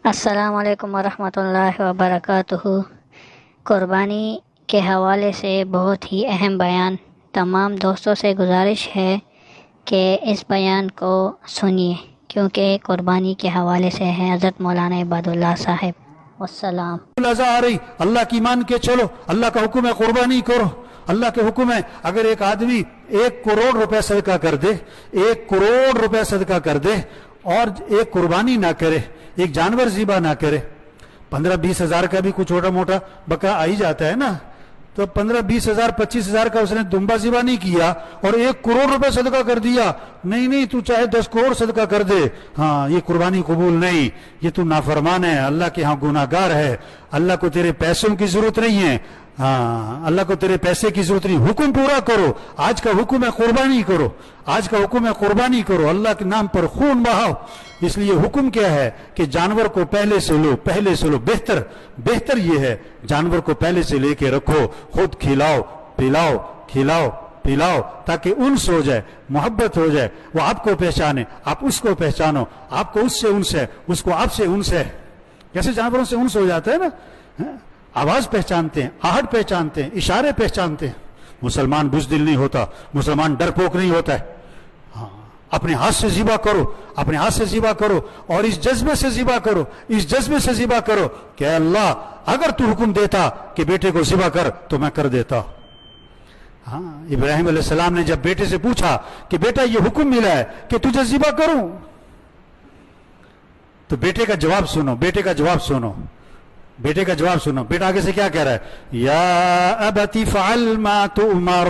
السلام علیکم ورحمۃ اللہ وبرکاتہ۔ قربانی کے حوالے سے بہت ہی اہم بیان، تمام دوستوں سے گزارش ہے کہ اس بیان کو سنیے کیونکہ قربانی کے حوالے سے ہے۔ حضرت مولانا عباد اللہ صاحب والسلام۔ آ رہی اللہ کی مان کے چلو، اللہ کا حکم ہے قربانی کرو، اللہ کے حکم ہے اگر ایک آدمی 1 کروڑ روپے صدقہ کر دے، 1 کروڑ روپے صدقہ کر دے اور ایک قربانی نہ کرے، ایک جانور ذبح نہ کرے، 15-20 ہزار کا بھی کچھ چھوٹا موٹا بکرا آ ہی جاتا ہے نا، تو 15-20 ہزار 25 ہزار کا اس نے دمبا ذبح نہیں کیا اور 1 کروڑ روپے صدقہ کر دیا، نہیں تو چاہے 10 کروڑ صدقہ کر دے، ہاں یہ قربانی قبول نہیں، یہ تو نافرمان ہے، اللہ کے ہاں گناہ گار ہے، اللہ کو تیرے پیسوں کی ضرورت نہیں ہے، ہاں اللہ کو تیرے پیسے کی ضرورت نہیں، حکم پورا کرو، آج کا حکم ہے قربانی کرو، آج کا حکم ہے قربانی کرو، اللہ کے نام پر خون بہاؤ، اس لیے حکم کیا ہے کہ جانور کو پہلے سے لو، بہتر یہ ہے جانور کو پہلے سے لے کے رکھو، خود کھلاؤ پلاؤ تاکہ انس ہو جائے، محبت ہو جائے، وہ آپ کو پہچانے، آپ اس کو پہچانو، آپ کو اس سے انس ہے، اس کو آپ سے انس ہے، جیسے جانوروں سے انس ہو جاتا ہے نا، آواز پہچانتے ہیں، آہٹ پہچانتے ہیں، اشارے پہچانتے ہیں۔ مسلمان بزدل نہیں ہوتا، مسلمان ڈرپوک نہیں ہوتا ہے، اپنے ہاتھ سے ذبح کرو اور اس جذبے سے ذبح کرو کہ اللہ اگر تو حکم دیتا کہ بیٹے کو ذبح کر تو میں کر دیتا۔ ہاں ابراہیم علیہ السلام نے جب بیٹے سے پوچھا کہ بیٹا یہ حکم ملا ہے کہ تجھے ذبح کروں، تو بیٹے کا جواب سنو، بیٹا آگے سے کیا کہہ رہا ہے؟ یا ابتی فعل ما تؤمر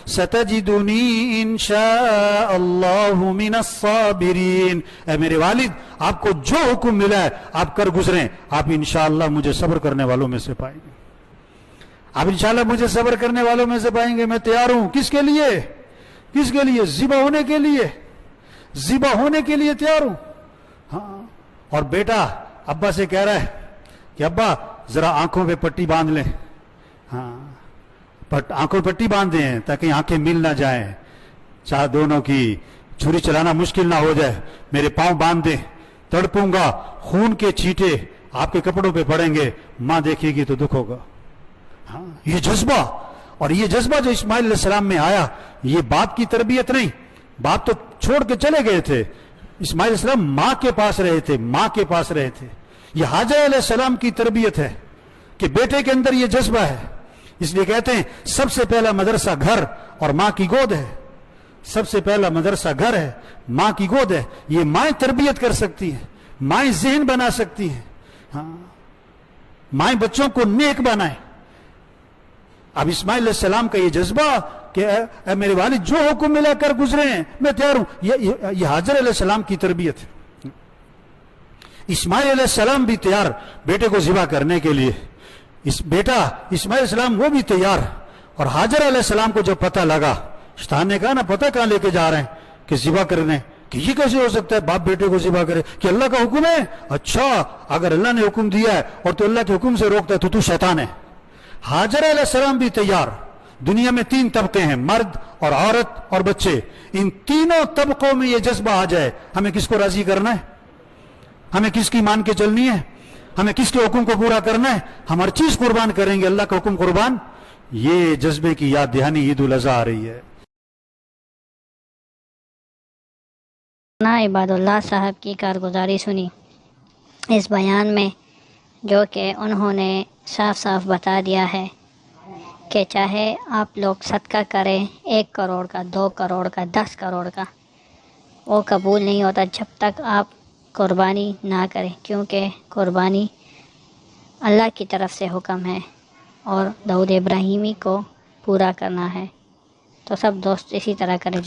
ستجدنی انشاء اللہ من الصابرین، اے میرے والد آپ کو جو حکم ملا ہے آپ کر گزریں، آپ انشاءاللہ مجھے صبر کرنے والوں میں سے پائیں گے، آپ انشاءاللہ مجھے صبر کرنے والوں میں سے پائیں گے۔ میں تیار ہوں، کس کے لیے؟ ذبح ہونے کے لیے تیار ہوں۔ ہاں، اور بیٹا ابا سے کہہ رہا ہے کہ ابا ذرا آنکھوں پہ پٹی باندھ لیں، ہاں آنکھوں پہ پٹی باندھ دیں تاکہ آنکھیں مل نہ جائیں، چاہ دونوں کی چھری چلانا مشکل نہ ہو جائے، میرے پاؤں باندھ دیں، تڑپوں گا، خون کے چھینٹے آپ کے کپڑوں پہ پڑیں گے، ماں دیکھے گی تو دکھ ہوگا۔ ہاں یہ جذبہ جو اسماعیل علیہ السلام میں آیا، یہ باپ کی تربیت نہیں، باپ تو چھوڑ کے چلے گئے تھے، اسماعیل علیہ السلام ماں کے پاس رہے تھے، یہ حاجر علیہ السلام کی تربیت ہے کہ بیٹے کے اندر یہ جذبہ ہے، اس لیے کہتے ہیں سب سے پہلا مدرسہ گھر اور ماں کی گود ہے، سب سے پہلا مدرسہ گھر ہے، ماں کی گود ہے، یہ مائیں تربیت کر سکتی ہیں، مائیں ذہن بنا سکتی ہیں، ہاں مائیں بچوں کو نیک بنائیں۔ اب اسماعیل علیہ السلام کا یہ جذبہ کہ اے میرے والد جو حکم ملا کر گزرے ہیں میں تیار ہوں، یہ حاجر علیہ السلام کی تربیت ہے۔ اسماعیل علیہ السلام بھی تیار بیٹے کو ذبح کرنے کے لیے، بیٹا اسماعیل علیہ السلام وہ بھی تیار، اور حاجر علیہ السلام کو جب پتہ لگا، شیطان نے کہا نا پتہ کہاں لے کے جا رہے ہیں کہ ذبح کرنے، کہ یہ کیسے ہو سکتا ہے باپ بیٹے کو ذبح کرے، کہ اللہ کا حکم ہے، اچھا اگر اللہ نے حکم دیا ہے اور تو اللہ کے حکم سے روکتا ہے تو شیطان ہے۔ حاجر علیہ السلام بھی تیار۔ دنیا میں 3 طبقے ہیں، مرد اور عورت اور بچے، ان تینوں طبقوں میں یہ جذبہ آ جائے، ہمیں کس کو راضی کرنا ہے؟ ہمیں کس کی مان کے چلنی ہے؟ ہمیں کس کے حکم کو پورا کرنا ہے؟ ہم ہر چیز قربان کریں گے، اللہ کا حکم قربان۔ یہ جذبے کی یاد دہانی عید الاضحیٰ آ رہی ہے۔ عباد اللہ صاحب کی کارگزاری سنی اس بیان میں، جو کہ انہوں نے صاف بتا دیا ہے کہ چاہے آپ لوگ صدقہ کریں 1 کروڑ کا، 2 کروڑ کا، 10 کروڑ کا، وہ قبول نہیں ہوتا جب تک آپ قربانی نہ کریں، کیونکہ قربانی اللہ کی طرف سے حکم ہے اور دعوت ابراہیمی کو پورا کرنا ہے۔ تو سب دوست اسی طرح کریں۔